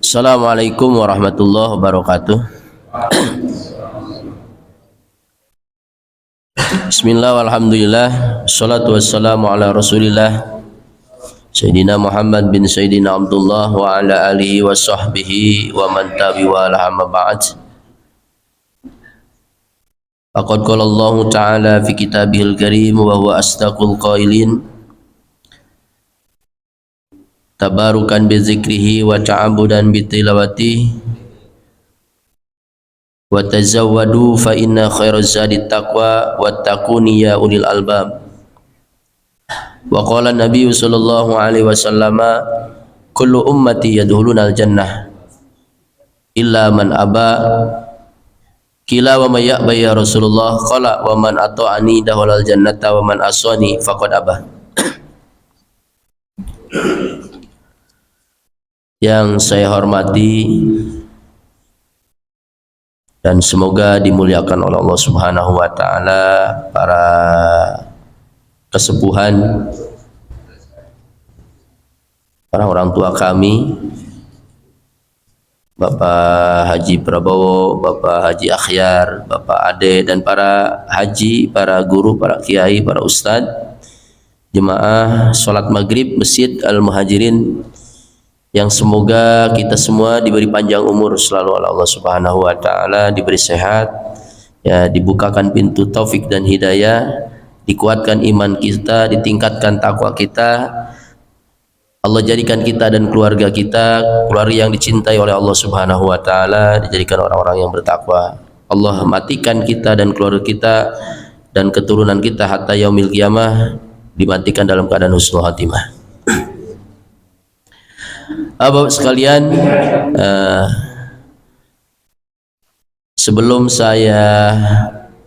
Assalamualaikum warahmatullahi wabarakatuh. Bismillah walhamdulillah. Assalatu wassalamu ala rasulillah Sayyidina Muhammad bin Sayyidina Abdullah wa ala alihi wa sahbihi wa man tabi'ahu amma ba'd. Faqad qala Allah Ta'ala fi kitabihil karim wa huwa asdaqul qailin tabarukan bi zikrihi wa ta'abudan bi tilawati wa tazawwadu fa inna khairaz zadi taqwa wattaquni ya ulil albab. Wa qala Nabi sallallahu alaihi wasallam kullu ummati yadkhuluna al jannah illa man aba. Qila wa may ya'ba ya Rasulullah? Qala wa man ata'ani dakhala al jannata wa man asani faqad aba. Yang saya hormati dan semoga dimuliakan oleh Allah Subhanahu wa taala para kesepuhan, para orang tua kami, Bapak Haji Prabowo, Bapak Haji Akhyar, Bapak Ade, dan para haji, para guru, para kiai, para ustadz, jemaah sholat maghrib Masjid Al-Muhajirin, yang semoga kita semua diberi panjang umur selalu oleh Allah Subhanahu wa taala, diberi sehat, ya, dibukakan pintu taufik dan hidayah, dikuatkan iman kita, ditingkatkan takwa kita. Allah jadikan kita dan keluarga kita keluarga yang dicintai oleh Allah Subhanahu wa taala, dijadikan orang-orang yang bertakwa. Allah matikan kita dan keluarga kita dan keturunan kita hatta yaumil qiyamah dimatikan dalam keadaan husnul khatimah. Bapak sekalian, sebelum saya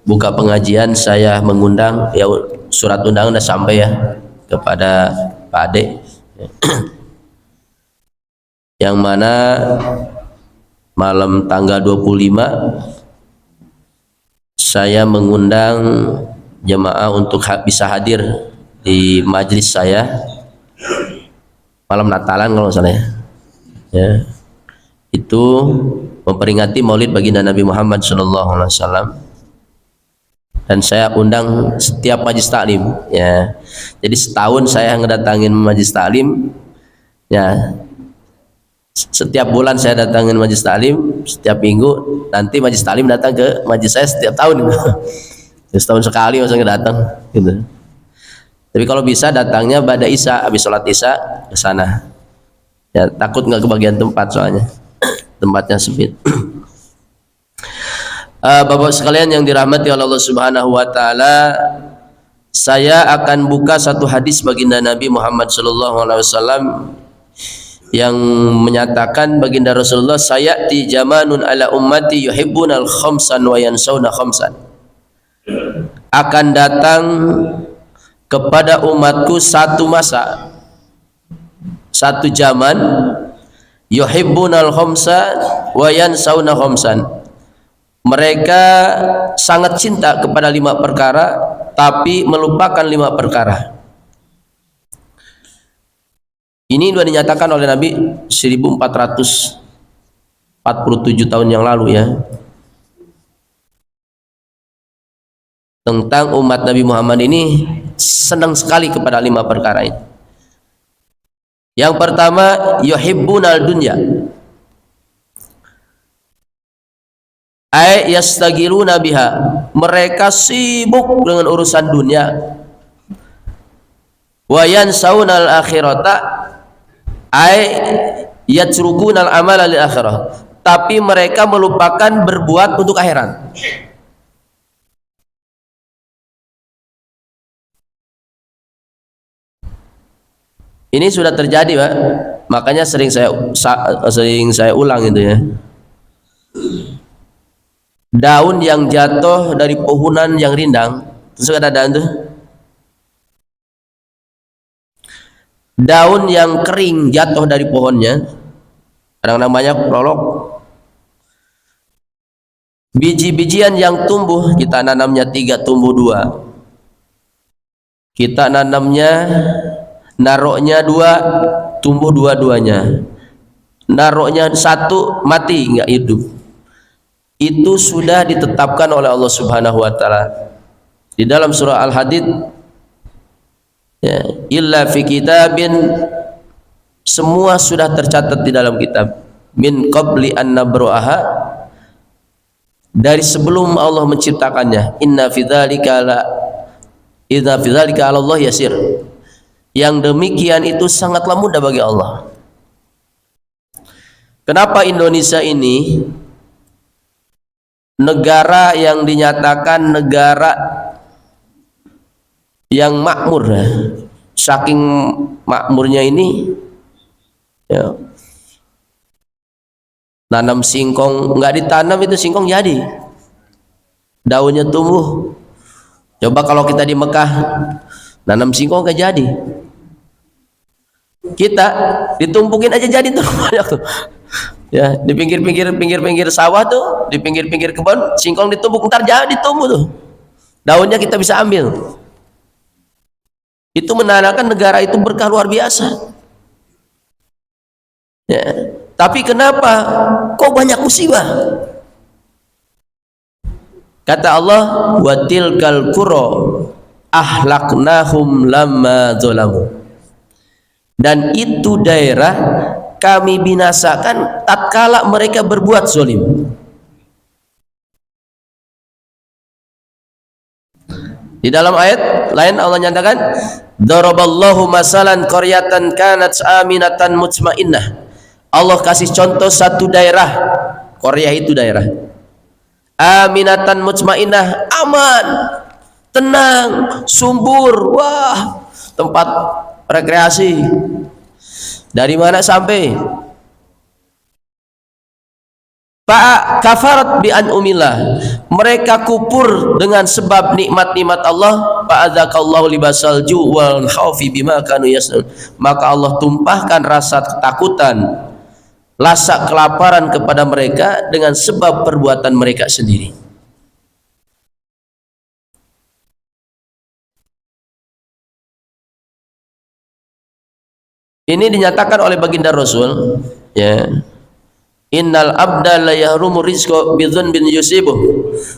buka pengajian, saya mengundang, ya, surat undangan sudah sampai ya kepada Pak Ade, yang mana malam tanggal 25 saya mengundang jemaah untuk bisa hadir di majelis saya malam Natalan kalau salah ya, itu memperingati Maulid baginda Nabi Muhammad SAW, dan saya undang setiap majlis taklim ya. Jadi setahun saya ngedatangin majlis taklim ya, setiap bulan saya datangin majlis taklim, setiap minggu nanti majlis taklim datang ke majlis saya setiap tahun gitu. Setahun sekali maksudnya datang gitu. Tapi kalau bisa datangnya pada Isya, habis sholat Isya ke sana. Ya, takut nggak kebagian tempat soalnya tempatnya sempit. Bapak sekalian yang dirahmati oleh Allah Subhanahu wa taala, saya akan buka satu hadis baginda Nabi Muhammad sallallahu alaihi wasallam yang menyatakan baginda Rasulullah, sayati zamanun ala ummati yuhibbunal khamsan wa yansawna khamsan. Akan datang kepada umatku satu masa, satu zaman, yuhibbunal khamsa wa yansawna khamsan. Mereka sangat cinta kepada 5 perkara tapi melupakan 5 perkara. Ini sudah dinyatakan oleh Nabi 1447 tahun yang lalu ya, tentang umat Nabi Muhammad ini senang sekali kepada 5 perkara ini. Yang pertama, yuhibbunal dunya, ay yastagiluna biha, mereka sibuk dengan urusan dunia. Wa yansaunal akhirata, ay yatrukunal amala lil akhirah, tapi mereka melupakan berbuat untuk akhirat. Ini sudah terjadi, Pak. Makanya sering saya ulang itu ya. Daun yang jatuh dari pohonan yang rindang, terus ada daun tuh. Daun yang kering jatuh dari pohonnya, kadang namanya prolog. Biji-bijian yang tumbuh, kita nanamnya 3 tumbuh 2. Kita nanamnya, naroknya 2, tumbuh 2-duanya. naruhnya satu mati nggak hidup. Itu sudah ditetapkan oleh Allah Subhanahu wa taala di dalam surah Al-Hadid, ya, illa fi kitabin, semua sudah tercatat di dalam kitab, min qabli an nabru'aha, dari sebelum Allah menciptakannya. Inna fi dzalika 'ala Allah yasir, yang demikian itu sangatlah mudah bagi Allah. Kenapa Indonesia ini negara yang dinyatakan negara yang makmur, ya. Saking makmurnya ini, ya, nanam singkong nggak ditanam itu singkong jadi, daunnya tumbuh. Coba kalau kita di Mekah nanam singkong nggak jadi, kita ditumpukin aja jadi tuh banyak tuh. Ya, di pinggir-pinggir sawah tuh, di pinggir-pinggir kebun singkong ditumbuk, ntar jadi tumbuh tuh, daunnya kita bisa ambil. Itu menandakan negara itu berkah luar biasa, ya. Tapi kenapa kok banyak musibah? Kata Allah, wa tilkal qura ahlaknahum lamma zalamu, dan itu daerah kami binasakan tatkala mereka berbuat zalim. Di dalam ayat lain Allah nyatakan, daraballahu masalan qaryatan kanat aminatan mutmainnah. Allah kasih contoh satu daerah, Korea itu daerah aminatan mutmainnah, aman, tenang, subur, wah, tempat rekreasi. Dari mana sampai kafarat bi an'umillah, mereka kupur dengan sebab nikmat-nikmat Allah. Fa'adzakallahu libasal ju' wal khaufi bima kanu yasnun, maka Allah tumpahkan rasa ketakutan, rasa kelaparan kepada mereka dengan sebab perbuatan mereka sendiri. Ini dinyatakan oleh baginda Rasul, ya, innal abda la yahrumu rizqa bidzunbin yusibuh,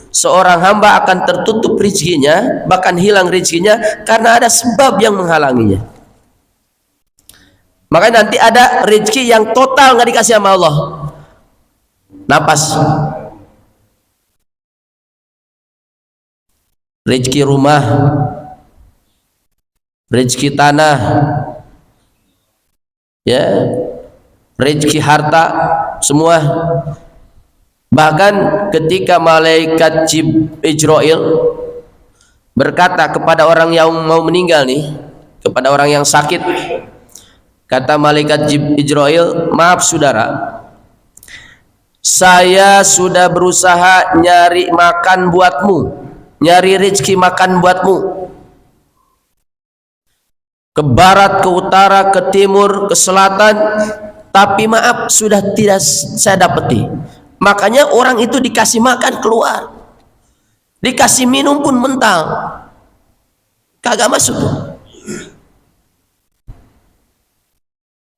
seorang hamba akan tertutup rezekinya, bahkan hilang rezekinya karena ada sebab yang menghalanginya. Makanya nanti ada rezeki yang total nggak dikasih sama Allah, napas, rezeki rumah, rezeki tanah, ya, rezeki harta, semua. Bahkan ketika malaikat Jibril berkata kepada orang yang mau meninggal nih, kepada orang yang sakit, kata malaikat Jibril, maaf saudara, saya sudah berusaha nyari makan buatmu, nyari rezeki makan buatmu, ke barat, ke utara, ke timur, ke selatan, tapi maaf sudah tidak saya dapati. Makanya orang itu dikasih makan keluar, dikasih minum pun mental, kagak masuk.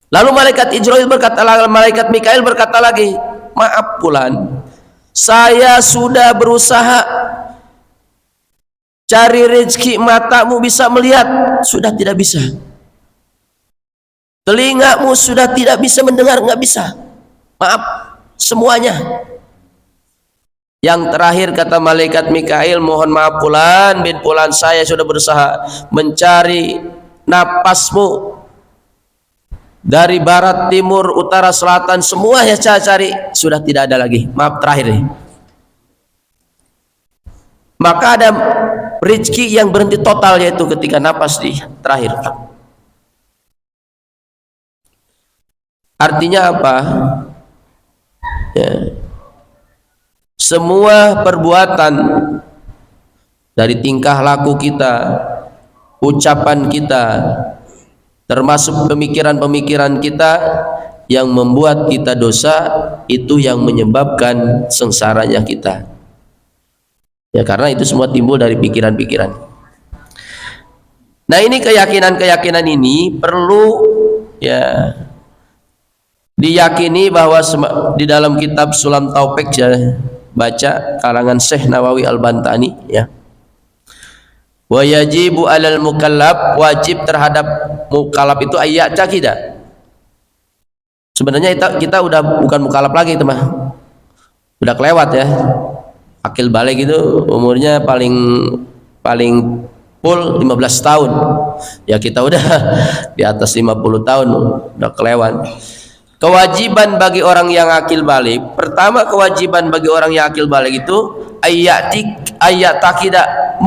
Lalu malaikat Jibril berkata, malaikat Mikail berkata lagi, maaf Fulan, saya sudah berusaha cari rezeki, matamu bisa melihat, sudah tidak bisa. Telingamu sudah tidak bisa mendengar, nggak bisa. Maaf, semuanya. Yang terakhir kata malaikat Mikail, mohon maaf Fulan bin Fulan, saya sudah berusaha mencari napasmu dari barat, timur, utara, selatan, semua ya saya cari, sudah tidak ada lagi. Maaf, terakhir nih. Maka ada rezeki yang berhenti total, yaitu ketika napas di terakhir. Artinya apa? Ya. Semua perbuatan dari tingkah laku kita, ucapan kita, termasuk pemikiran-pemikiran kita yang membuat kita dosa, itu yang menyebabkan sengsaranya kita. Ya, karena itu semua timbul dari pikiran-pikiran. Nah, ini keyakinan-keyakinan ini perlu, ya, Diyakini bahwa di dalam kitab Sulam Taufik, ya, baca karangan Syekh Nawawi Al-Bantani, ya. Wa yajibu 'alal mukallaf, wajib terhadap mukallaf itu ayat cakidah. Sebenarnya kita udah bukan mukallaf lagi itu mah. Udah kelewat, ya. Akil balik itu umurnya paling full 15 tahun. Ya kita udah di atas 50 tahun, udah kelewat. Kewajiban bagi orang yang akil balik, pertama kewajiban bagi orang yang akil balik itu ayat takidah,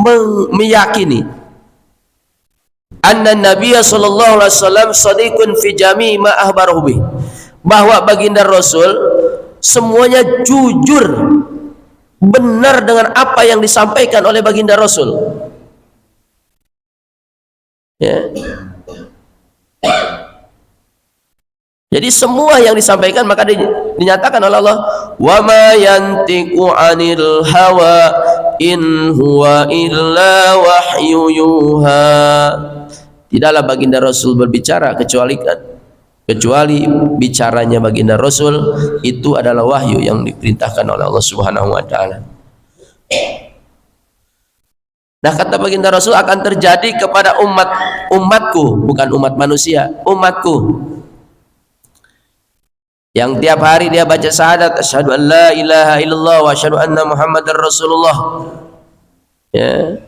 meyakini anna Nabiya sallallahu alaihi wasallam sadiqun fi jami'i ma akhbarahu bih, bahwa baginda Rasul semuanya jujur, benar dengan apa yang disampaikan oleh baginda Rasul, ya. Jadi semua yang disampaikan maka dinyatakan oleh Allah, wa ma yantiqu 'anil hawa in huwa illa wahyu yuha. Tidaklah baginda Rasul berbicara kecuali bicaranya baginda Rasul itu adalah wahyu yang diperintahkan oleh Allah Subhanahu wa taala. Nah, kata baginda Rasul akan terjadi kepada umatku, bukan umat manusia, umatku, yang tiap hari dia baca syahadat asyhadu an la ilaha illallah wa asyhadu anna muhammadar rasulullah, ya.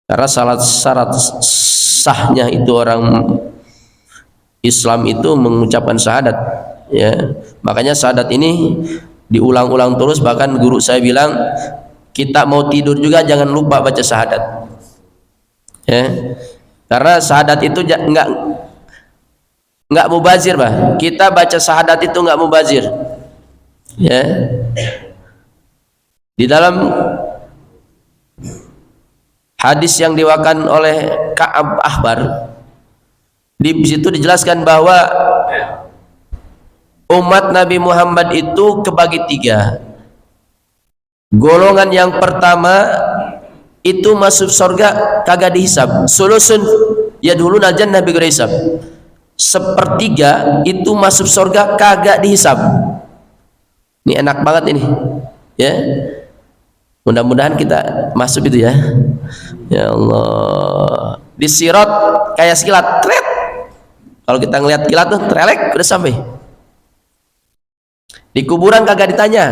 Karena syarat sahnya itu orang Islam itu mengucapkan syahadat, ya. Makanya syahadat ini diulang-ulang terus, bahkan guru saya bilang kita mau tidur juga jangan lupa baca syahadat, ya. Karena syahadat itu nggak mubazir, bah. Kita baca syahadat itu nggak mubazir, ya. Di dalam hadis yang diwakilkan oleh Ka'ab Ahbar, di situ dijelaskan bahwa umat Nabi Muhammad itu kebagi tiga. Golongan yang pertama itu masuk surga kagak dihisab, sulusun yadkhuluna jannah bighairi hisab. Sepertiga itu masuk surga kagak dihisab. Ini enak banget ini, ya. Mudah-mudahan kita masuk itu, ya. Ya Allah, di sirat kayak silat, tret. Kalau kita ngelihat kilat tuh trelek udah sampai. Di kuburan kagak ditanya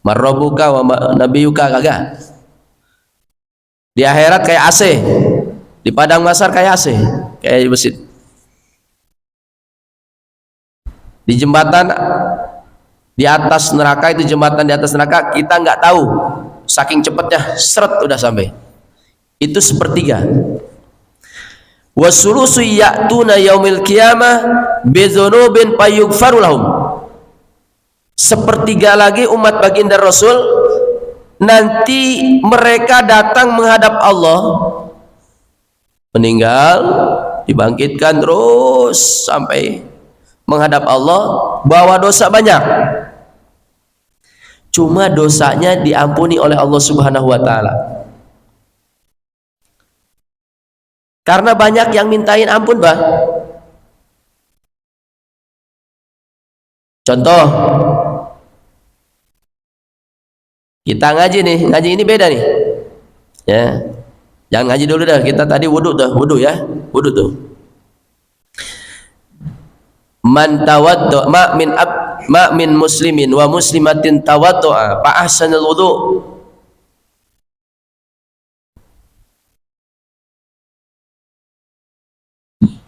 marrobuka wa nabiyuka, kagak. Di akhirat kayak AC, di padang mahsyar kayak AC, kayak di masjid. Di jembatan di atas neraka, itu jembatan di atas neraka kita nggak tahu, saking cepatnya seret udah sampai. Itu sepertiga. Wasulusu ya'tuna yaumil qiyamah bidzunubin fayaghfaru lahum. Sepertiga lagi umat baginda Rasul nanti mereka datang menghadap Allah, meninggal, dibangkitkan terus sampai menghadap Allah, bawa dosa banyak, cuma dosanya diampuni oleh Allah Subhanahu wa taala. Karena banyak yang mintain ampun, bah. Contoh, kita ngaji nih, ngaji ini beda nih, ya. Jangan ngaji dulu dah, kita tadi wudu dah, wudu, ya, wudu tuh. Man tawaddu ma min muslimin wa muslimatin tawaddu'a fa ahsanal wudu.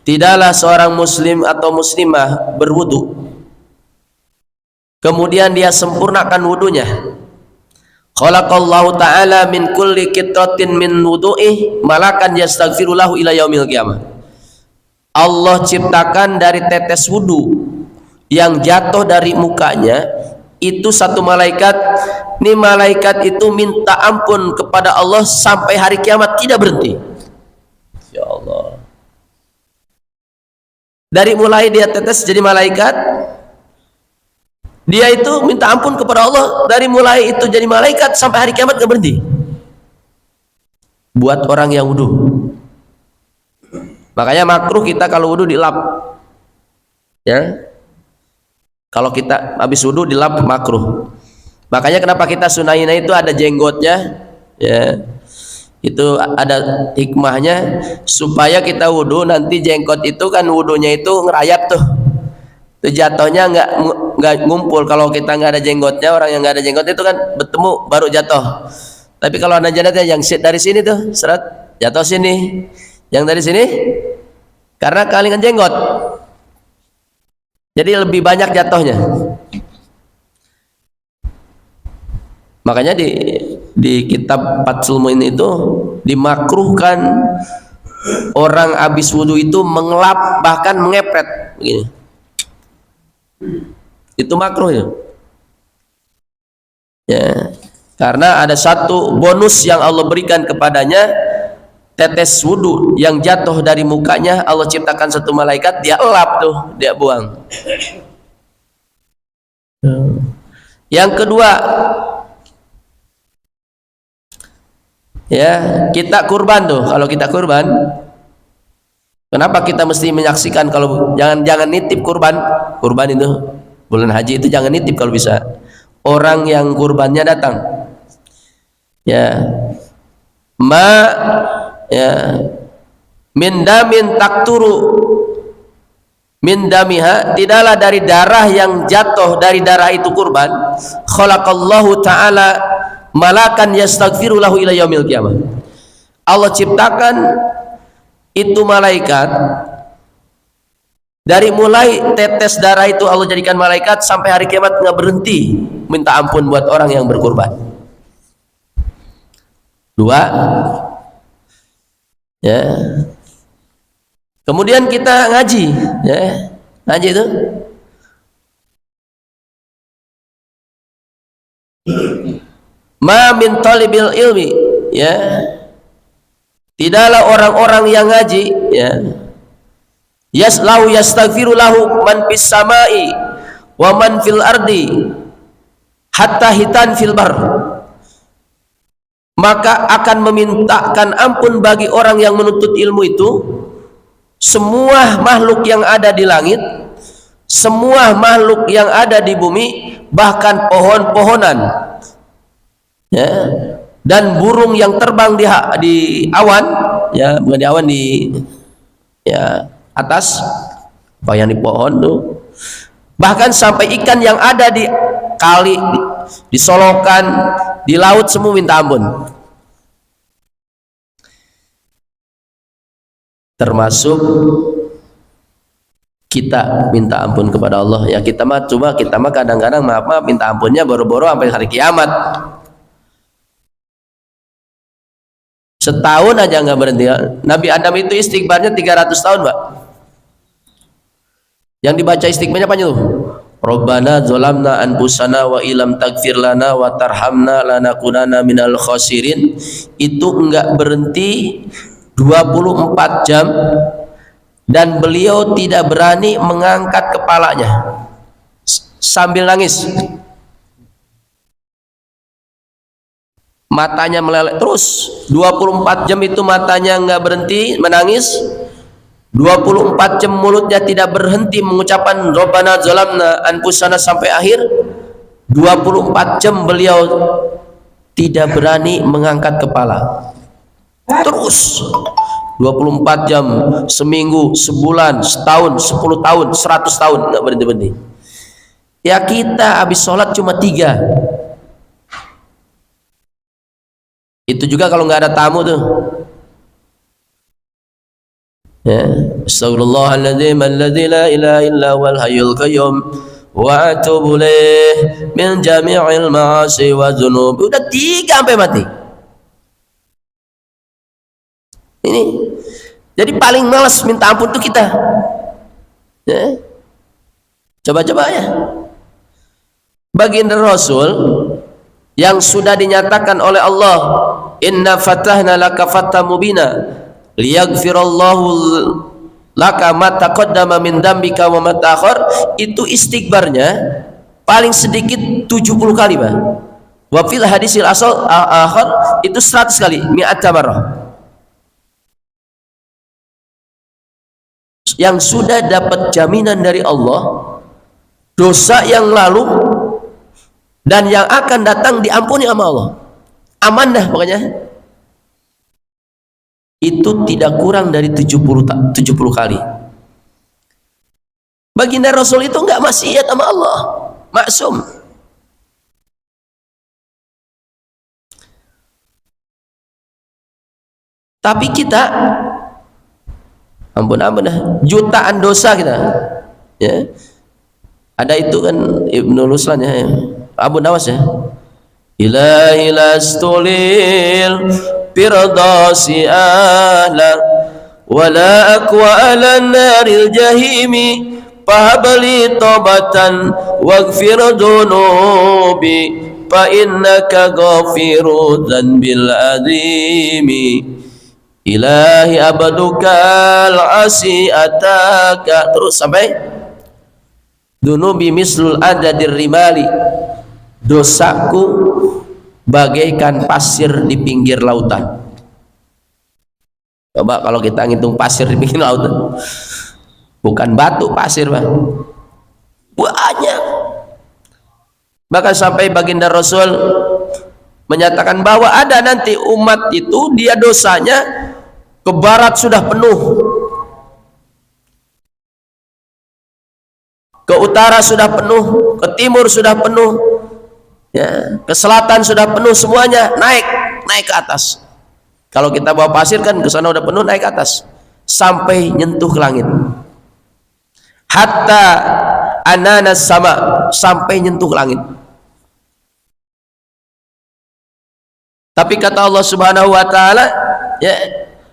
Tidaklah seorang muslim atau muslimah berwudu kemudian dia sempurnakan wudunya. Khalaqallahu ta'ala min kulli qitratin min wudu'ih malakan yastaghfiru lahu ila yaumil qiyamah. Allah ciptakan dari tetes wudu yang jatuh dari mukanya itu satu malaikat. Ini malaikat itu minta ampun kepada Allah sampai hari kiamat, tidak berhenti. Ya Allah. Dari mulai dia tetes jadi malaikat, dia itu minta ampun kepada Allah dari mulai itu jadi malaikat sampai hari kiamat, gak berhenti. Buat orang yang wudu. Makanya makruh kita kalau wudu dilap, Ya, kalau kita habis wudu dilap makruh. Makanya kenapa kita sunahina itu ada jenggotnya, ya. Itu ada hikmahnya supaya kita wudu nanti jenggot itu kan wudunya itu ngerayap tuh. Itu jatuhnya nggak ngumpul. Kalau kita nggak ada jenggotnya, orang yang nggak ada jenggot itu kan bertemu baru jatuh. Tapi kalau ada jenggotnya yang dari sini tuh seret jatuh sini, yang dari sini karena kalingan jenggot. Jadi lebih banyak jatuhnya. Makanya di kitab Fathul Muin itu dimakruhkan orang habis wudu itu mengelap bahkan mengepret begini. Itu makruh ya. Ya, karena ada satu bonus yang Allah berikan kepadanya, tetes wudu yang jatuh dari mukanya Allah ciptakan satu malaikat, dia elap tuh, dia buang. Yang kedua, ya, kita kurban tuh. Kalau kita kurban, kenapa kita mesti menyaksikan? Kalau jangan nitip kurban itu bulan haji itu jangan nitip kalau bisa. Orang yang kurbannya datang. Ya. Ya. Min damin takturu min damiha, tidaklah dari darah yang jatuh dari darah itu kurban. Khalaqallahu ta'ala malakan yastaghfiru lahu ila yaumil qiyamah. Allah ciptakan itu malaikat, dari mulai tetes darah itu Allah jadikan malaikat sampai hari kiamat nggak berhenti minta ampun buat orang yang berkurban. Dua, ya. Kemudian kita ngaji, ya. Ngaji itu ma min talibil ilmi, ya. Tidaklah orang-orang yang ngaji, ya, yaslahu yastaghfiru lahu man fis samai wa man fil ardi hatta hitan fil bar, maka akan memintakan ampun bagi orang yang menuntut ilmu itu semua makhluk yang ada di langit, semua makhluk yang ada di bumi, bahkan pohon-pohonan, ya, dan burung yang terbang di awan, ya, bukan di awan, di, ya, atas apa yang di pohon tuh, bahkan sampai ikan yang ada di kali, di solokan, di laut, semua minta ampun. Termasuk kita minta ampun kepada Allah. Ya, kita mah kadang-kadang maaf minta ampunnya boro-boro sampai hari kiamat. Setahun aja nggak berhenti. Nabi Adam itu istighfarnya 300 tahun, Pak. Yang dibaca istighfarnya apa tuh? Rabbana dzalamna anfusana wa ilam taghfir lana wa tarhamna lanakunanna minal khasirin. Itu enggak berhenti 24 jam dan beliau tidak berani mengangkat kepalanya sambil nangis. Matanya meleleh terus 24 jam itu, matanya enggak berhenti menangis. 24 jam mulutnya tidak berhenti mengucapkan Rabbana dzalamna anfusana sampai akhir. 24 jam beliau tidak berani mengangkat kepala. Terus 24 jam, seminggu, sebulan, setahun, 10 tahun, 100 tahun nggak berhenti-berhenti. Ya, kita habis sholat cuma 3. Itu juga kalau nggak ada tamu tuh. Ya, astagfirullahaladzim alladzi la ilaha illa huwal hayyul qayyum wa atubu ilaih min jami'il ma'asi wa dzunub. Udah 3 sampai mati. Ini jadi paling malas minta ampun tuh kita, ya. Coba-coba ya, baginda Rasul yang sudah dinyatakan oleh Allah, inna fatahna laka fatham mubina liyaghfirallahu laka ma taqaddama min dambika wa ma ta'akhkhar, itu istighbarnya paling sedikit 70 kali, Pak. Wa fil hadisil asal akhir itu 100 kali, mi'at marrah. yang sudah dapat jaminan dari Allah, dosa yang lalu dan yang akan datang diampuni sama Allah. Aman dah pokoknya. Itu tidak kurang dari 70 kali. Baginda Rasul itu enggak maksiat sama Allah, maksum. Tapi kita ampun dah, jutaan dosa kita. Ya. Ada itu kan Ibnu Ruslan ya, Abu Nawas ya. Ilahi lastulil firdausi ahla wala aqwa ala naril jahimi fahabli tobatan waghfir dunubi fa innaka ghafiru dzanbil azimi. Ilahi abadukal asiataka, terus sampai dunubi mislul adadir rimali, dosaku bagaikan pasir di pinggir lautan. Coba kalau kita ngitung pasir di pinggir lautan, bukan batu, pasir Pak, banyak. Bahkan sampai baginda Rasul menyatakan bahwa ada nanti umat itu dia dosanya ke barat sudah penuh, ke utara sudah penuh, ke timur sudah penuh, ya, ke selatan sudah penuh, semuanya naik ke atas. Kalau kita bawa pasir kan ke sana udah penuh, naik ke atas sampai nyentuh ke langit. Hatta ananas sama, sampai nyentuh ke langit. Tapi kata Allah Subhanahu wa taala, ya,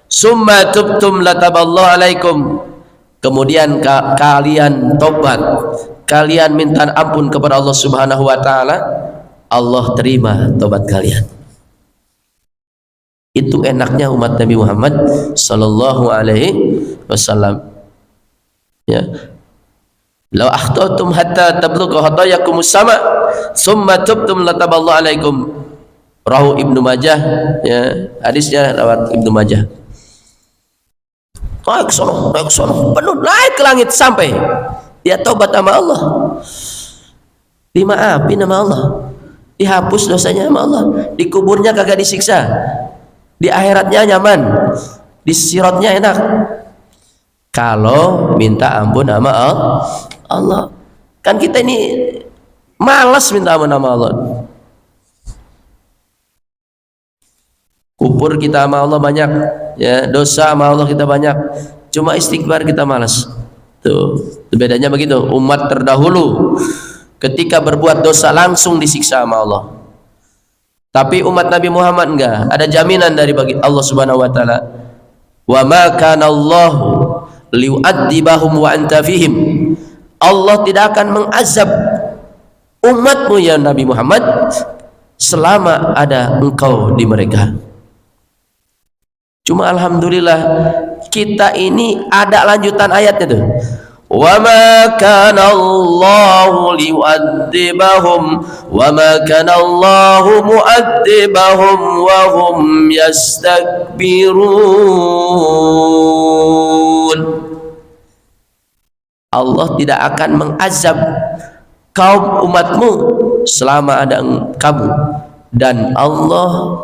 summa tubtum lataballahu alaikum, kemudian kalian tobat, kalian minta ampun kepada Allah Subhanahu wa taala, Allah terima tobat kalian. Itu enaknya umat Nabi Muhammad sallallahu alaihi wasallam. Ya. Law akhtatum hatta tablugha hadayakum sama, summa tubtum lataballahu alaikum. Rahu Ibnu Majah, ya, hadisnya lewat Ibnu Majah. Naik ke sono, penuh, naik ke langit sampai dia tobat sama Allah, dimaafin sama Allah, dihapus dosanya sama Allah, di kuburnya kagak disiksa, di akhiratnya nyaman, di siratnya enak. Kalau minta ampun sama Allah, kan kita ini malas minta ampun sama Allah. Kupur kita sama Allah banyak, ya, dosa sama Allah kita banyak, cuma istighfar kita malas. Tuh, bedanya begitu. Umat terdahulu ketika berbuat dosa langsung disiksa sama Allah. Tapi umat Nabi Muhammad enggak, ada jaminan dari bagi Allah Subhanahu wa taala. Wa ma kana Allahu liu'adzibahum wa anta fihim. Allah tidak akan mengazab umatmu ya Nabi Muhammad selama ada engkau di mereka. Cuma alhamdulillah kita ini ada lanjutan ayatnya tuh. Wa ma kana Allahu liu'adzibahum wa ma kana Allahu mu'adzibahum wa hum yastakbirun. Allah tidak akan mengazab kaum umatmu selama ada kamu, dan Allah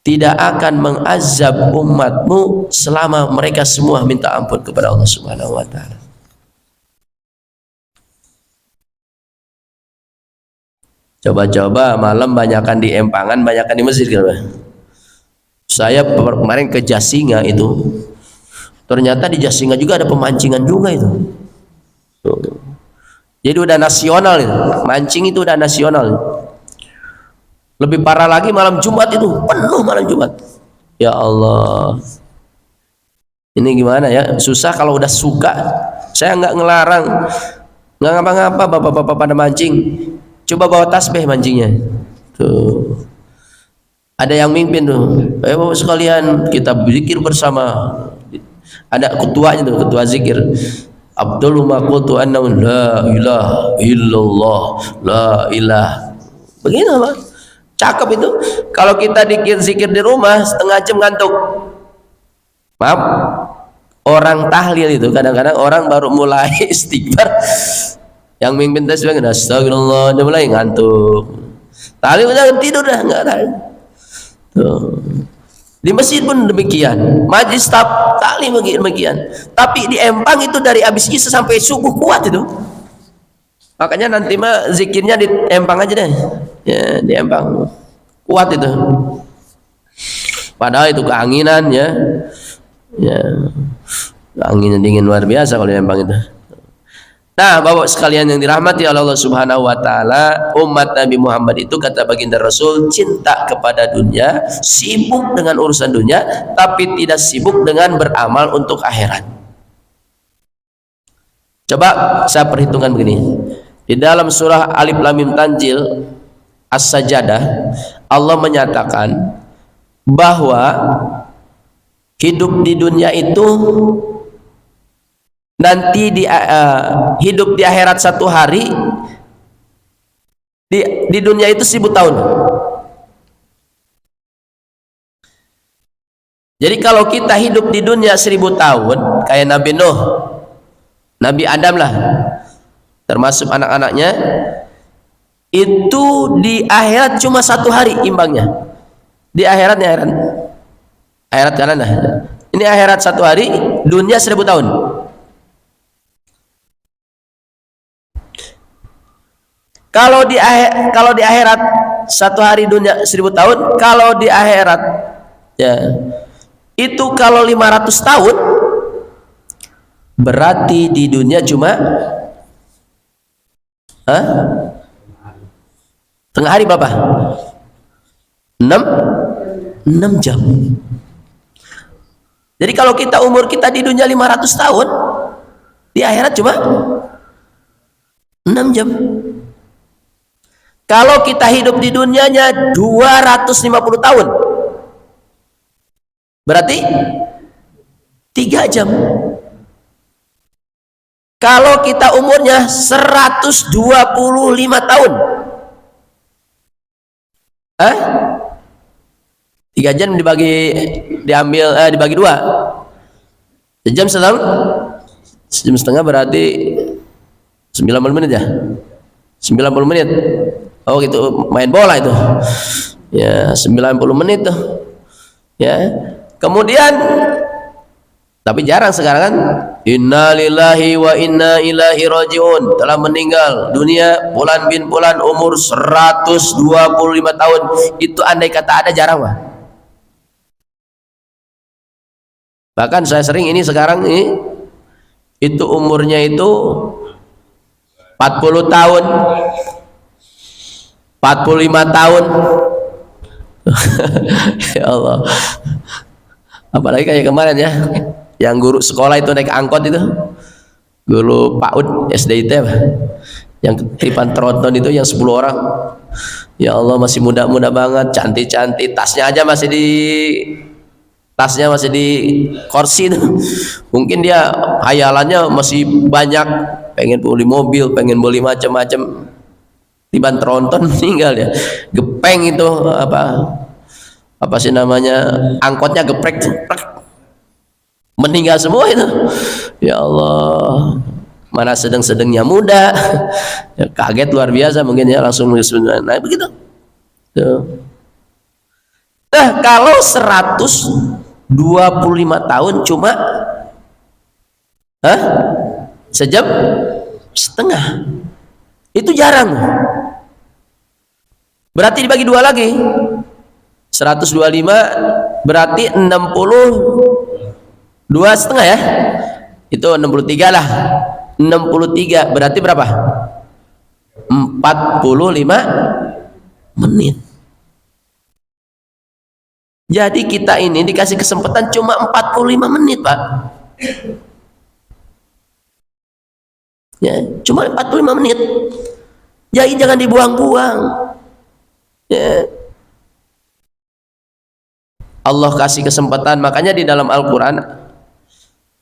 tidak akan mengazab umatmu selama mereka semua minta ampun kepada Allah Subhanahu wa taala. Coba-coba malam banyakan di empangan, banyakan di masjid kan? Saya kemarin ke Jasinga itu, ternyata di Jasinga juga ada pemancingan juga itu. Jadi udah nasional itu, mancing itu udah nasional. Lebih parah lagi malam Jumat itu, penuh malam Jumat. Ya Allah, ini gimana ya, susah kalau udah suka. Saya nggak ngelarang, nggak ngapa-ngapa bapak-bapak pada mancing, coba bawa tasbih mancingnya tuh. Ada yang mimpin tuh, ayo bapak sekalian kita zikir bersama. Ada ketuanya tuh, ketua zikir. Abdul maqultu anna la ilaha illallah, la ilaha. Begini apa? Cakep itu. Kalau kita dikir zikir di rumah setengah jam ngantuk. Maaf, orang tahlil itu kadang-kadang orang baru mulai istighfar, yang mimpin tasbih astagfirullah dia mulai ngantuk. Tahlil jangan tidur dah, enggak tahlil. Tuh. Di masjid pun demikian, majlis taklim demikian. Tapi di Empang itu dari habis isya sampai subuh kuat itu. Makanya nanti mah zikirnya di Empang aja deh. Ya, di Empang. Kuat itu. Padahal itu keanginan ya. Ya. Anginnya dingin luar biasa kalau di Empang itu. Nah, Bapak sekalian yang dirahmati oleh Allah Subhanahu wa taala, umat Nabi Muhammad itu kata baginda Rasul cinta kepada dunia, sibuk dengan urusan dunia, tapi tidak sibuk dengan beramal untuk akhirat. Coba saya perhitungkan begini. Di dalam surah Alif Lam Mim Tanzil As-Sajdah, Allah menyatakan bahwa hidup di dunia itu nanti hidup di akhirat 1 hari, di dunia itu 1000 tahun. Jadi kalau kita hidup di dunia 1000 tahun kayak Nabi Nuh, Nabi Adam lah, termasuk anak-anaknya, itu di akhirat cuma 1 hari imbangnya. Di akhirat kanan lah. Ini akhirat 1 hari, dunia 1000 tahun. Kalau di akhirat 1 hari dunia 1000 tahun, kalau di akhirat ya itu kalau 500 tahun, berarti di dunia cuma tengah hari berapa? 6 jam. Jadi kalau kita umur kita di dunia 500 tahun, di akhirat cuma 6 jam. Kalau kita hidup di dunianya 250 tahun, berarti 3 jam. Kalau kita umurnya 125 tahun, 3 jam dibagi 2, sejam setengah berarti 90 menit ya, 90 menit. Oh gitu, main bola itu ya, 90 menit tuh ya. Kemudian tapi jarang sekarang kan, innalillahi wa inna ilaihi rajiun, telah meninggal dunia Fulan bin Fulan umur 125 tahun. Itu andai kata ada, jarang mah. Bahkan saya sering ini sekarang ini itu umurnya itu 40 tahun, 45 tahun. Ya Allah. Apalagi kayak kemarin ya, yang guru sekolah itu naik angkot itu, guru PAUD SD itu yang ketipan tronton itu, yang 10 orang. Ya Allah, masih muda-muda banget, cantik-cantik, tasnya masih di kursi itu. Mungkin dia hayalannya masih banyak, pengen beli mobil, pengen beli macam-macam. Tiban tronton meninggal ya, gepeng itu apa sih namanya, angkotnya geprek, meninggal semua itu. Ya Allah, mana sedang-sedangnya muda, ya, kaget luar biasa mungkin ya, langsung naik begitu. Tuh. Nah, kalau 125 tahun cuma sejam setengah, itu jarang. Berarti dibagi 2 lagi, 125 berarti 62 setengah ya, itu 63 lah. 63 berarti berapa? 45 menit. Jadi kita ini dikasih kesempatan cuma 45 menit Pak ya, cuma 45 menit. Jadi jangan dibuang-buang ya. Allah kasih kesempatan. Makanya di dalam Al-Quran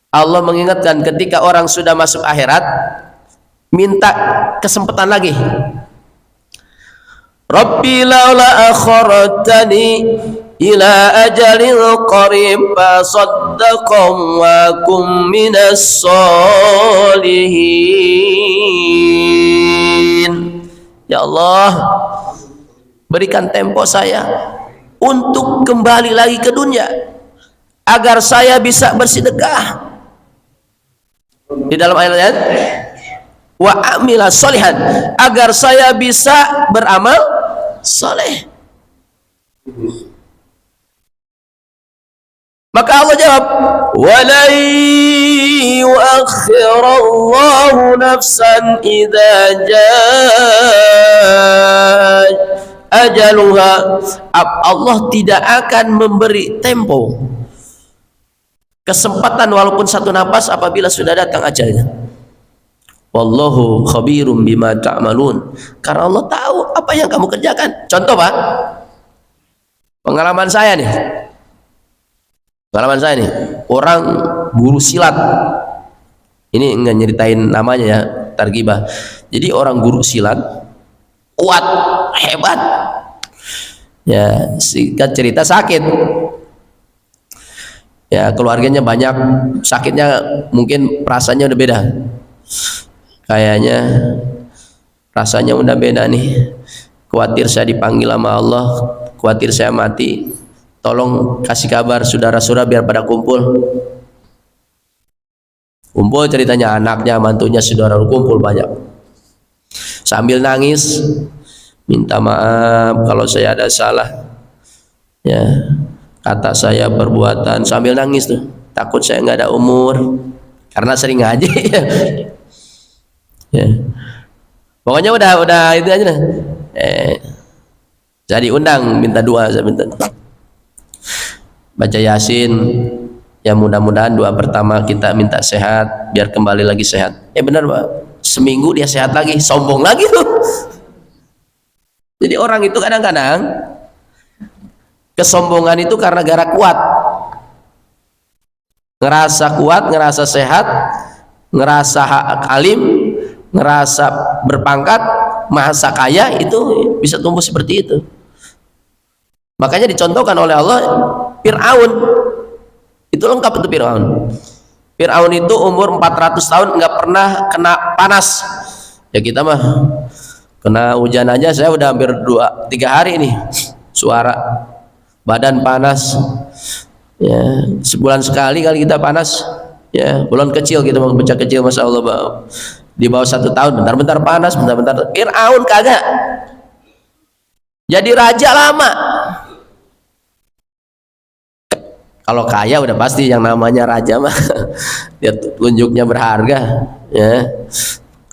Allah mengingatkan, ketika orang sudah masuk akhirat minta kesempatan lagi. Rabbi laula akhartani ila ajalin qarib fasaddaqum wa kum minas solihin. Ya Allah, berikan tempo saya untuk kembali lagi ke dunia agar saya bisa bersedekah. Di dalam ayat wa amila solihan, agar saya bisa beramal soleh. Maka Allah jawab, walai yuakhirallahu nafsan idza jaa ajaluha. Allah tidak akan memberi tempo, kesempatan walaupun satu nafas apabila sudah datang ajalnya. Wallahu khabirum bima ta'malun. Karena Allah tahu apa yang kamu kerjakan. Contoh Pak, pengalaman saya nih, orang guru silat. Ini enggak nyeritain namanya ya, targibah. Jadi orang guru silat kuat, hebat. Ya, singkat cerita sakit. Ya, keluarganya banyak, sakitnya mungkin rasanya udah beda. Kayaknya rasanya udah beda nih. Khawatir saya dipanggil sama Allah, khawatir saya mati. Tolong kasih kabar saudara-saudara biar pada kumpul. Kumpul ceritanya, anaknya, mantunya, saudara kumpul banyak. Sambil nangis, minta maaf kalau saya ada salah. Ya, kata saya, perbuatan, sambil nangis tuh. Takut saya nggak ada umur karena sering ngaji. Ya. Pokoknya udah itu aja lah. Saya diundang, minta doa, saya minta baca Yasin. Ya mudah-mudahan doa pertama kita minta sehat biar kembali lagi sehat. Benar Pak, seminggu dia sehat lagi, sombong lagi tuh. Jadi orang itu kadang-kadang kesombongan itu karena gara kuat, ngerasa kuat, ngerasa sehat, ngerasa alim, ngerasa berpangkat, masa kaya, itu bisa tumbuh seperti itu. Makanya dicontohkan oleh Allah Fir'aun. Itu lengkap itu Fir'aun. Fir'aun itu umur 400 tahun nggak pernah kena panas. Ya kita mah kena hujan aja saya udah hampir 2-3 hari nih. Suara, badan panas. Ya, sebulan sekali kali kita panas. Ya, bulan kecil gitu, bocah kecil masya Allah di bawah 1 tahun, bentar-bentar panas, bentar-bentar. Fir'aun kagak. Jadi raja lama. Kalau kaya udah pasti yang namanya raja mah dia tunjuknya berharga, ya.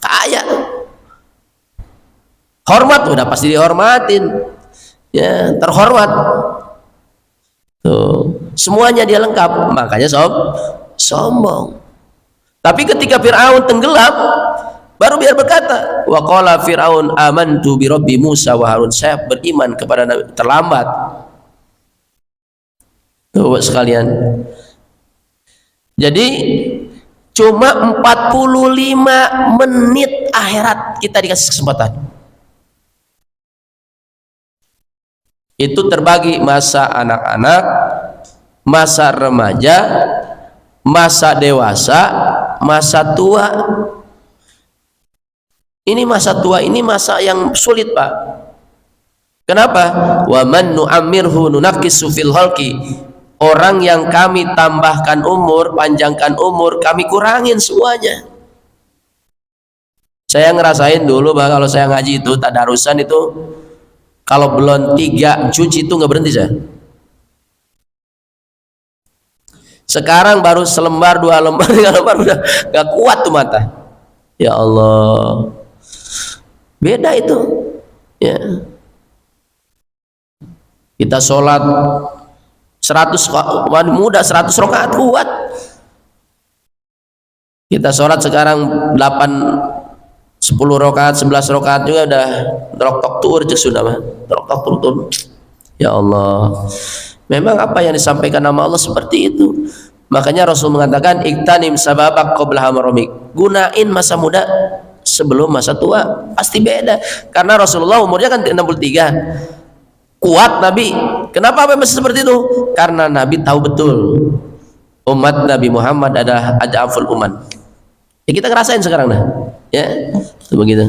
Kaya. Hormat udah pasti dihormatin. Ya, terhormat. Tuh, semuanya dia lengkap, makanya sombong. Tapi ketika Fir'aun tenggelam, baru biar berkata, wa qala Fir'aun amantu bi rabbi Musa wa Harun, saya beriman kepada Nabi. Terlambat. Tuh sekalian. Jadi cuma 45 menit akhirat kita dikasih kesempatan. Itu terbagi masa anak-anak, masa remaja, masa dewasa, masa tua. Ini masa tua, ini masa yang sulit Pak. Kenapa? Wa man nu'ammirhu nunaqqisu fil khalqi. Orang yang kami tambahkan umur, panjangkan umur, kami kurangin semuanya. Saya ngerasain dulu Pak, kalau saya ngaji itu tadarusan itu, kalau belum 3 juz itu nggak berhenti saya. Sekarang baru selembar, 2 lembar, 3 lembar udah nggak kuat tuh mata. Ya Allah, beda itu. Ya. Kita sholat 100 muda 100 rakaat kuat. Kita sholat sekarang 8 10 rakaat 11 rakaat juga udah rokok tur sudah mah. Rokok tur. Ya Allah. Memang apa yang disampaikan nama Allah seperti itu. Makanya Rasul mengatakan iktanim sababak qabla hamaromik. Gunain masa muda sebelum masa tua. Pasti beda. Karena Rasulullah umurnya kan 63. Kuat Nabi, Kenapa bisa seperti itu? Karena Nabi tahu betul umat Nabi Muhammad adalah adaful umat. Ya, kita ngerasain sekarang dah. Ya, itu begitu.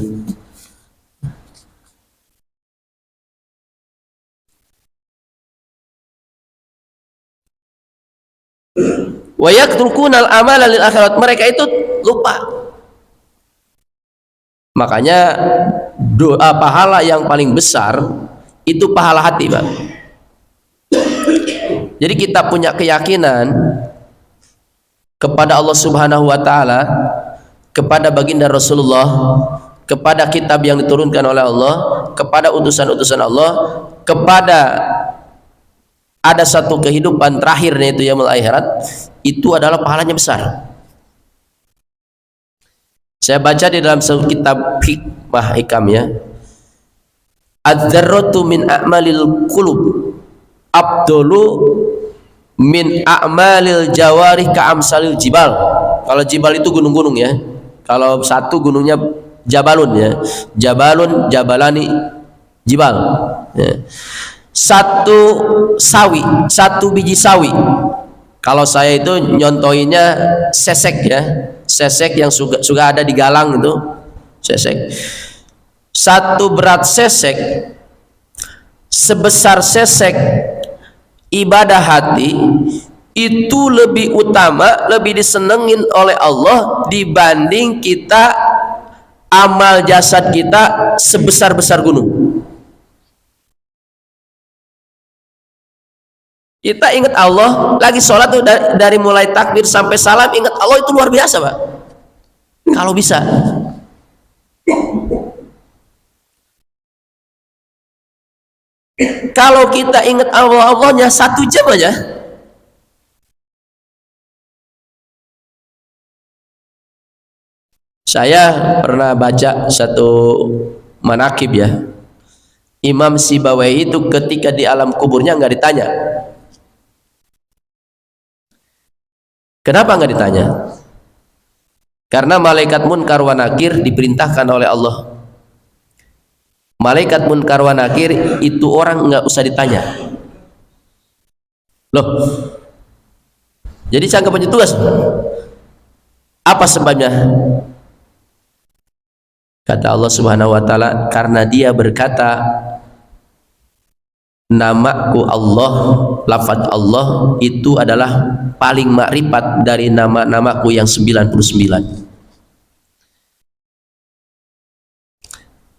Wa yatrukuna al-amala lil akhirat. Mereka itu lupa. Makanya doa pahala yang paling besar itu pahala hati, Pak. Jadi kita punya keyakinan kepada Allah Subhanahu wa taala, kepada baginda Rasulullah, kepada kitab yang diturunkan oleh Allah, kepada utusan-utusan Allah, kepada ada satu kehidupan terakhirnya itu yaumul akhirat, itu adalah pahalanya besar. Saya baca di dalam satu kitab hikmah hikam ya, ad-dzarratu min a'malil qulub abdulu min a'malil jawarih ka'amsalil jibal. Kalau jibal itu gunung-gunung ya, kalau satu gunungnya jabalun ya, jabalun, jabalani, jibal ya. Satu sawi, satu biji sawi, kalau saya itu nyontoinya sesek ya, sesek yang sudah ada di galang itu sesek. Satu berat sesek sebesar sesek ibadah hati itu lebih utama, lebih disenengin oleh Allah dibanding kita amal jasad kita sebesar-besar gunung. Kita ingat Allah lagi sholat tuh, dari mulai takbir sampai salam ingat Allah, itu luar biasa, Pak. Kalau bisa. Kalau kita ingat Allahnya 1 jam aja, saya pernah baca satu manakib ya, Imam Sibawai itu ketika di alam kuburnya nggak ditanya. Kenapa nggak ditanya? Karena malaikat munkar wa nakir diperintahkan oleh Allah. Malaikat munkar wa nakir itu orang nggak usah ditanya. Loh, jadi sangka punya tugas. Apa sebabnya? Kata Allah Subhanahu wa taala, karena dia berkata namaku Allah, lafaz Allah itu adalah paling makrifat dari nama-namaku yang 99.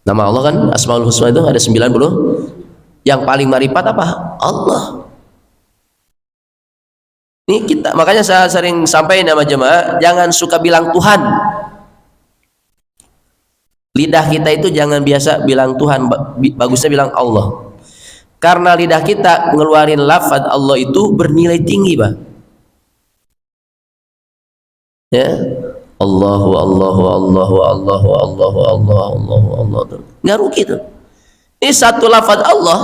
Nama Allah kan Asmaul Husna itu ada 90. Yang paling makrifat apa? Allah. Ini kita, makanya saya sering sampaikan sama jemaah, jangan suka bilang Tuhan. Lidah kita itu jangan biasa bilang Tuhan, bagusnya bilang Allah. Karena lidah kita ngeluarin lafaz Allah itu bernilai tinggi, Pak. Ya. Allahu Allahu Allahu Allahu Allahu Allahu Allahu Allah. Enggak rugi itu. Ini satu lafaz Allah,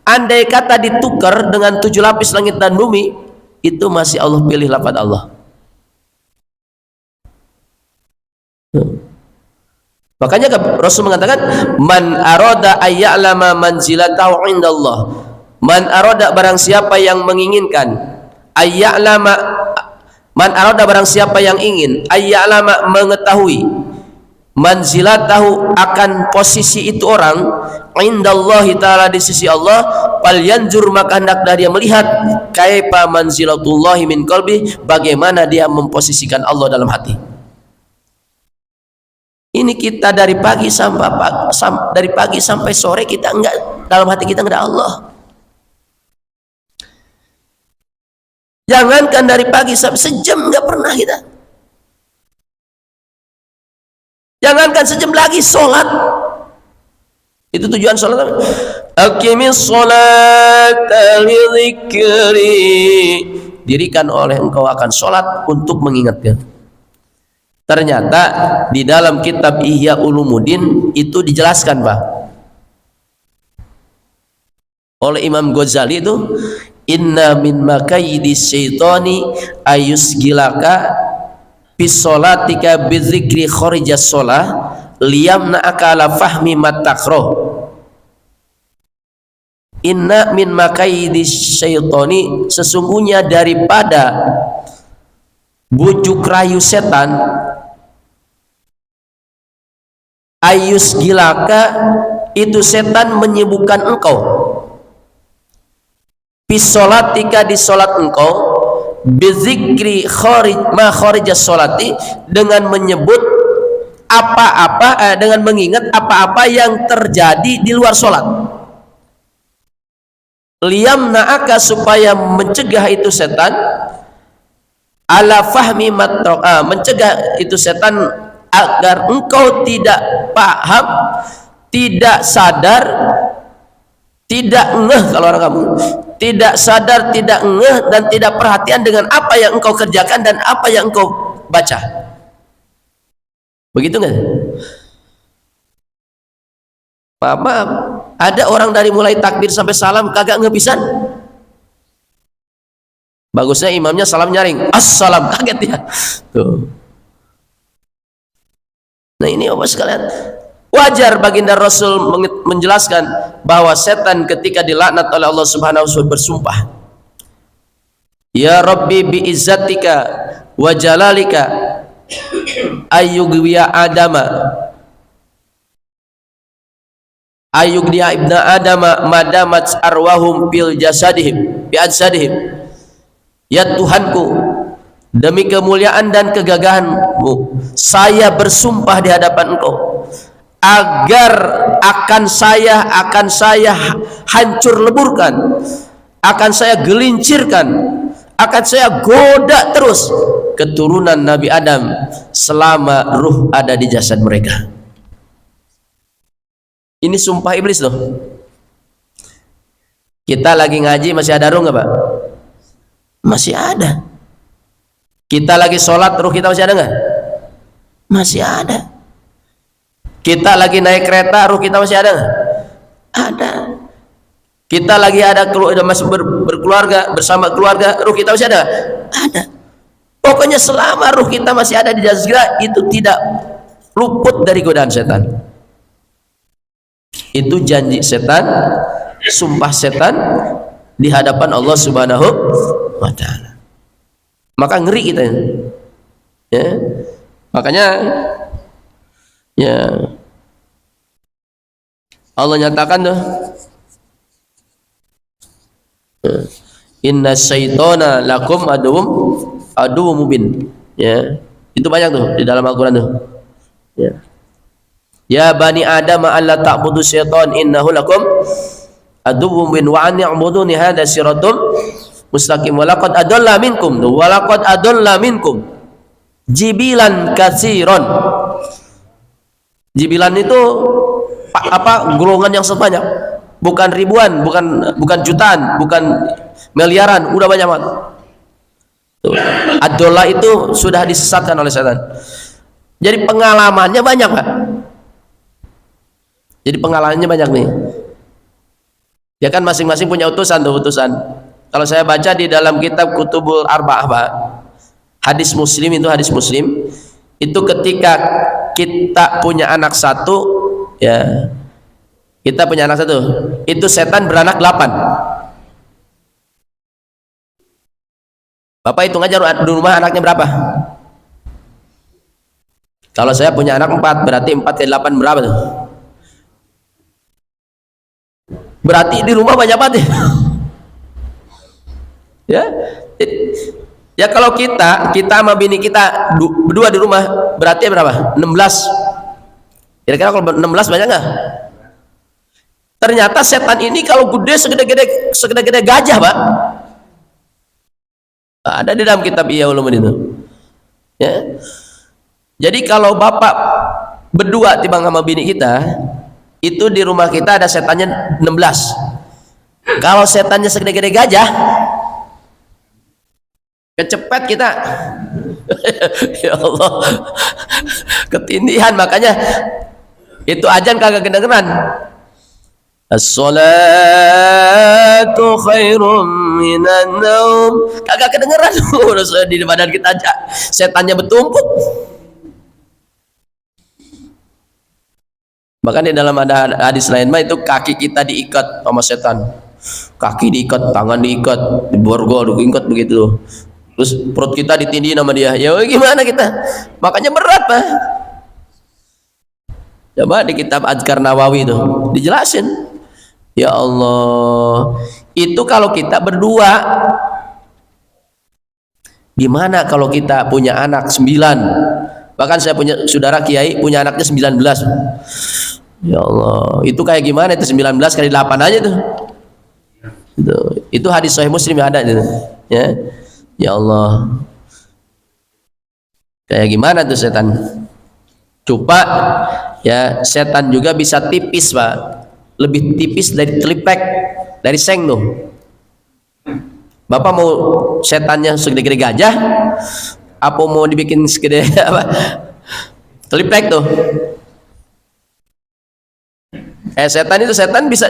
andai kata ditukar dengan 7 lapis langit dan bumi, itu masih Allah pilih lafaz Allah. Makanya Rasul mengatakan man arada ayya'lama manzilatahu indallah, man arada barang siapa yang menginginkan, ayya'lama, man arada barang siapa yang ingin, ayya'lama mengetahui, manzilatahu akan posisi itu orang, indallahi ta'ala di sisi Allah, fal yanzur maka hendaklah dia melihat kaifa manzilatullahi min qalbi, bagaimana dia memposisikan Allah dalam hati. Ini kita dari pagi sampai sore kita enggak, dalam hati kita enggak ada Allah. Jangankan dari pagi sampai sejam enggak pernah kita. Jangankan sejam lagi sholat. Itu tujuan sholat. Aqimis sholata li dzikri. Dirikan oleh engkau akan sholat untuk mengingatkan. Ternyata di dalam kitab Ihya Ulumuddin itu dijelaskan, Pak, oleh Imam Ghazali itu, inna min makayidi syaitani ayusgilaka bisolatika bizikri kharijas sholah liyamna akala fahmi matakroh. inna min makaidis syaitani, sesungguhnya daripada bujuk rayu setan, ayus gilaka, itu setan menyibukkan engkau, pisolatika, di solat engkau, bizikri kharijas solati, dengan menyebut apa-apa, dengan mengingat apa-apa yang terjadi di luar solat. Liyam naaka, supaya mencegah itu setan, ala fahmi mencegah itu setan agar engkau tidak paham, tidak sadar, tidak ngeh, kalau orang kamu tidak sadar, tidak ngeh, dan tidak perhatian dengan apa yang engkau kerjakan dan apa yang engkau baca. Begitu nggak? Maaf, ada orang dari mulai takbir sampai salam kagak ngebisan. Bagusnya imamnya salam nyaring, assalam, kaget ya. Tuh. Nah ini apa sekalian, wajar baginda Rasul menjelaskan bahwa setan ketika dilaknat oleh Allah Subhanahu wa ta'ala bersumpah, ya Rabbi bi izzatika wa jalalika ayyugwiya adama ayyugdiya ibna adama madamat arwahum bil jasadihim bi ajsadihim. Ya Tuhanku, demi kemuliaan dan kegagahanmu, saya bersumpah di hadapan engkau agar akan saya hancur leburkan, akan saya gelincirkan, akan saya goda terus keturunan Nabi Adam selama ruh ada di jasad mereka. Ini sumpah iblis loh. Kita lagi ngaji masih ada ruh nggak Pak? Masih ada. Kita lagi sholat ruh kita masih ada nggak? Masih ada. Kita lagi naik kereta ruh kita masih ada nggak? Ada. Kita lagi masih berkeluarga, bersama keluarga, ruh kita masih ada nggak? Ada. Pokoknya selama ruh kita masih ada di jasad kita, itu tidak luput dari godaan setan. Itu janji setan, sumpah setan di hadapan Allah Subhanahu wa ta'ala. Maka ngeri kita ya. Makanya ya Allah nyatakan tuh, inna syaitana lakum aduwwum mubin. Ya, itu banyak tuh di dalam Al-Qur'an tuh. Ya. Ya bani Adam alla ta'budu syaitan innahu lakum aduwwum mubin wa an ya'buduni hadza siratum mustaqim wa laqad adalla minkum jibilan katsiran. Jibilan itu apa? Golongan yang sebanyak, bukan ribuan, bukan jutaan, bukan miliaran, udah banyak banget. Ad-dolla itu sudah disesatkan oleh setan. Jadi pengalamannya banyak Pak. Jadi pengalamannya banyak nih. Ya kan masing-masing punya utusan. Kalau saya baca di dalam kitab Kutubul Arba'ah Pak, hadis Muslim itu ketika kita punya anak satu, ya kita punya anak satu, itu setan beranak 8. Bapak hitung aja di rumah anaknya berapa. Kalau saya punya anak 4, berarti 4 kali 8 berapa tuh? Berarti di rumah banyak banget ya. Ya kalau kita sama bini kita berdua di rumah, berarti berapa? 16. Kira-kira kalau 16 banyak nggak? Ternyata setan ini kalau gede segede gajah Pak. Ada di dalam kitab Ihya Ulumuddin itu. Ya. Jadi kalau bapak berdua timbang sama bini kita, itu di rumah kita ada setannya 16. Kalau setannya segede-gede gajah, kecepet kita. Ya Allah, ketindihan. Makanya itu ajan kagak kedengeran. As-salatu khairum minan naum, kagak kedengeran. Udah di badan kita aja setannya bertumpuk. Bahkan di dalam ada hadis lain mah itu kaki kita diikat sama setan. kaki diikat, tangan diikat, diborgol, diikat begitu. Terus perut kita ditindih sama dia. Ya gimana kita? Makanya berat, Pak. Coba di kitab Adhkar Nawawi itu dijelasin. Ya Allah, itu kalau kita berdua. Gimana kalau kita punya anak 9? Bahkan saya punya saudara kiai punya anaknya 19. Ya Allah, itu kayak gimana itu 19 kali 8 aja tuh. Itu hadis Sahih Muslim yang ada itu. Ya. Ya Allah. Kayak gimana tuh setan? Coba ya, setan juga bisa tipis, Pak. Lebih tipis dari teliplek, dari seng tuh. Bapak mau setannya segede-gede gajah, apa mau dibikin segede apa? Teliplek tuh. Setan bisa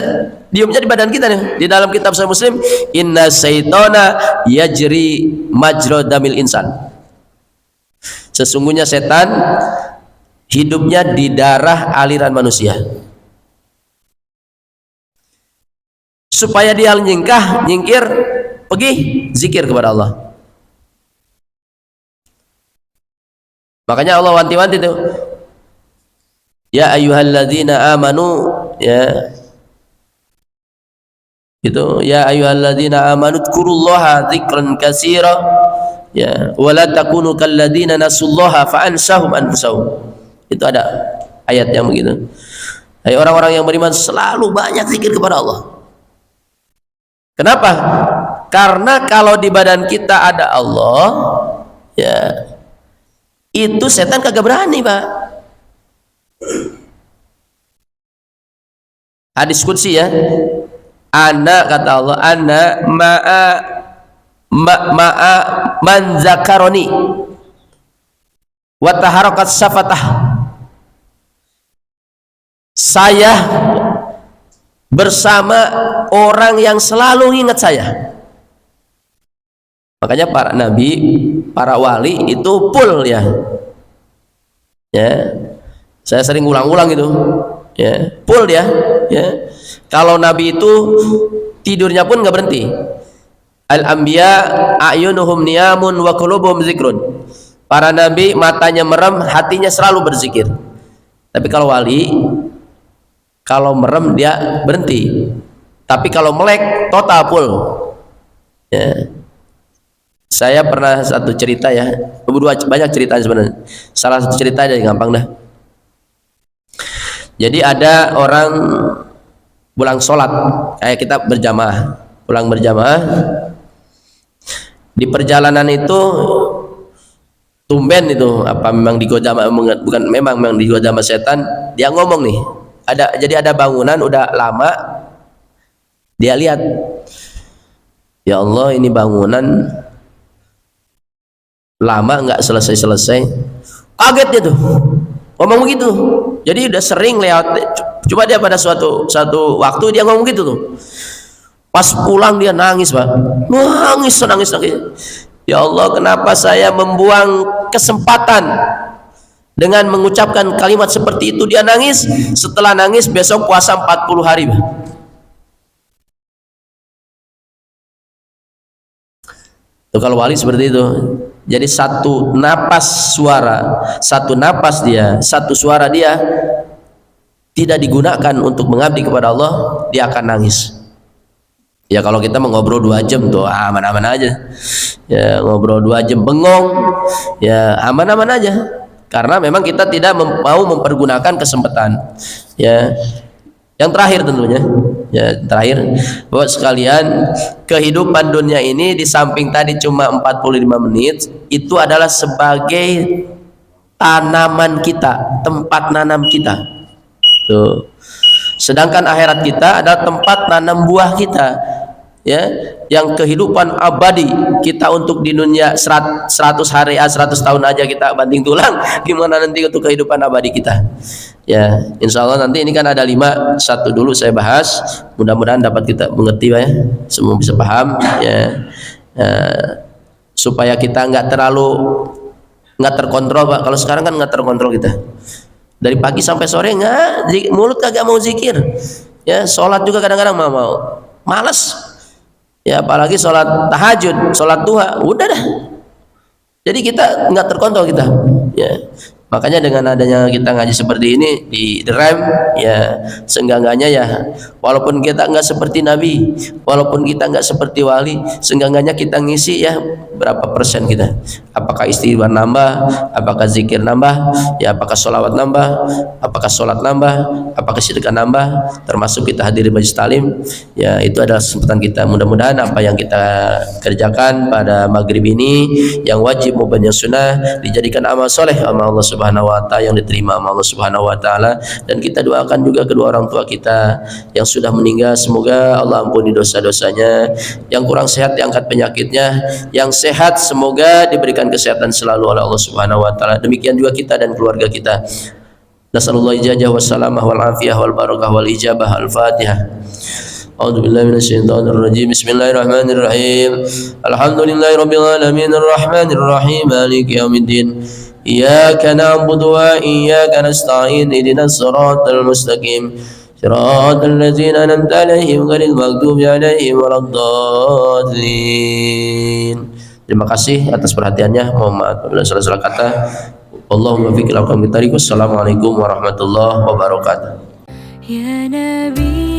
diamnya di badan kita nih. Di dalam kitab Sahih Muslim, inna syaitana yajri majra damil insan. Sesungguhnya setan hidupnya di darah aliran manusia. Supaya dia nyingkir, pergi zikir kepada Allah. Makanya Allah wanti-wanti itu. Ya ayyuhalladzina amanu, ya. Itu ya ayyuhalladzina amanu dzkurullaha dzikran katsira, ya, wala takunu kalladzina nasullaha fa ansahum anfusahum. Itu ada ayat yang begitu. Hai orang-orang yang beriman, selalu banyak zikir kepada Allah. Kenapa? Karena kalau di badan kita ada Allah, ya, itu setan kagak berani, Pak. Hadis qudsi ya. Ana, kata Allah, ana ma'a man zakaroni wa taharakat safatah. Saya bersama orang yang selalu ingat saya. Makanya para nabi, para wali itu full ya. Ya. Saya sering ulang-ulang itu. Ya, full dia, ya. Kalau nabi itu tidurnya pun nggak berhenti. Al-anbiya a'yunuhum niyamun wa qulubuhum zikrun. Para nabi matanya merem, hatinya selalu berzikir. Tapi kalau wali, kalau merem dia berhenti. Tapi kalau melek total full. Ya. Saya pernah satu cerita ya, banyak cerita sebenarnya. Salah satu cerita aja gampang dah. Jadi ada orang pulang sholat, kayak kita berjamaah, pulang berjamaah. Di perjalanan itu tumben itu, apa memang digoda, bukan memang digoda sama setan. Dia ngomong nih, jadi ada bangunan udah lama, dia lihat, ya Allah ini bangunan lama nggak selesai. Kaget dia tuh, ngomong begitu. Jadi udah sering lewat. Coba dia pada suatu waktu dia ngomong gitu tuh. Pas pulang dia nangis, Pak. Nangis. Ya Allah, kenapa saya membuang kesempatan dengan mengucapkan kalimat seperti itu? Dia nangis. Setelah nangis besok puasa 40 hari, Pak. Tuh, kalau wali seperti itu. Jadi satu napas suara dia tidak digunakan untuk mengabdi kepada Allah, dia akan nangis. Ya kalau kita ngobrol 2 jam tuh aman-aman aja. Ya ngobrol 2 jam bengong, ya aman-aman aja. Karena memang kita tidak mau mempergunakan kesempatan. Ya. Yang terakhir tentunya, ya terakhir, bahwa sekalian kehidupan dunia ini di samping tadi cuma 45 menit, itu adalah sebagai tanaman kita, tempat nanam kita. Tuh. Sedangkan akhirat kita adalah tempat nanam buah kita. Ya, yang kehidupan abadi kita untuk di dunia 100 hari, 100 tahun aja kita banting tulang, gimana nanti untuk kehidupan abadi kita. Ya, insya Allah nanti ini kan ada 5, satu dulu saya bahas, mudah-mudahan dapat kita mengerti ya, semua bisa paham ya, supaya kita nggak terkontrol, Pak. Kalau sekarang kan nggak terkontrol kita, dari pagi sampai sore mulut kagak mau zikir, ya sholat juga kadang-kadang mau. malas. Ya apalagi sholat tahajud, sholat duha, udah dah. Jadi kita nggak terkontrol kita. Ya. Makanya dengan adanya kita ngaji seperti ini di rem, ya seenggak-enggaknya ya, walaupun kita nggak seperti Nabi, walaupun kita nggak seperti wali, seenggak-enggaknya kita ngisi ya berapa persen kita. Apakah istighfar nambah, apakah zikir nambah, ya apakah sholawat nambah, apakah sholat nambah, apakah sedekah nambah, termasuk kita hadiri majelis talim, ya itu adalah kesempatan kita. Mudah-mudahan apa yang kita kerjakan pada maghrib ini, yang wajib maupun yang sunnah, dijadikan amal soleh sama Allah Subhanahu wa taala, yang diterima sama Allah Subhanahu wa taala. Dan kita doakan juga kedua orang tua kita yang sudah meninggal, semoga Allah ampuni dosa-dosanya, yang kurang sehat diangkat penyakitnya, yang sehat semoga diberikan kesehatan selalu oleh Allah Subhanahu wa taala. Demikian juga kita dan keluarga kita. Nasallallahu ijazah wassalamah wal afiyah wal barakah wal ijabah. Al-Fatihah. A'udzu billahi minasyaitonir rajim. Bismillahirrahmanirrahim. Alhamdulillahirabbil alamin arrahmanir rahim maliki yaumiddin. Iyyaka na'budu wa iyyaka nasta'in. Ihdinas siratal mustaqim. Siratal ladzina an'amta 'alaihim ghairil maghdubi 'alaihim waladdallin. Terima kasih atas perhatiannya. Mohon maaf apabila salah-salah kata. Allahumma fiqil aqwam bitariq. Wassalamualaikum warahmatullahi wabarakatuh. Ya Nabi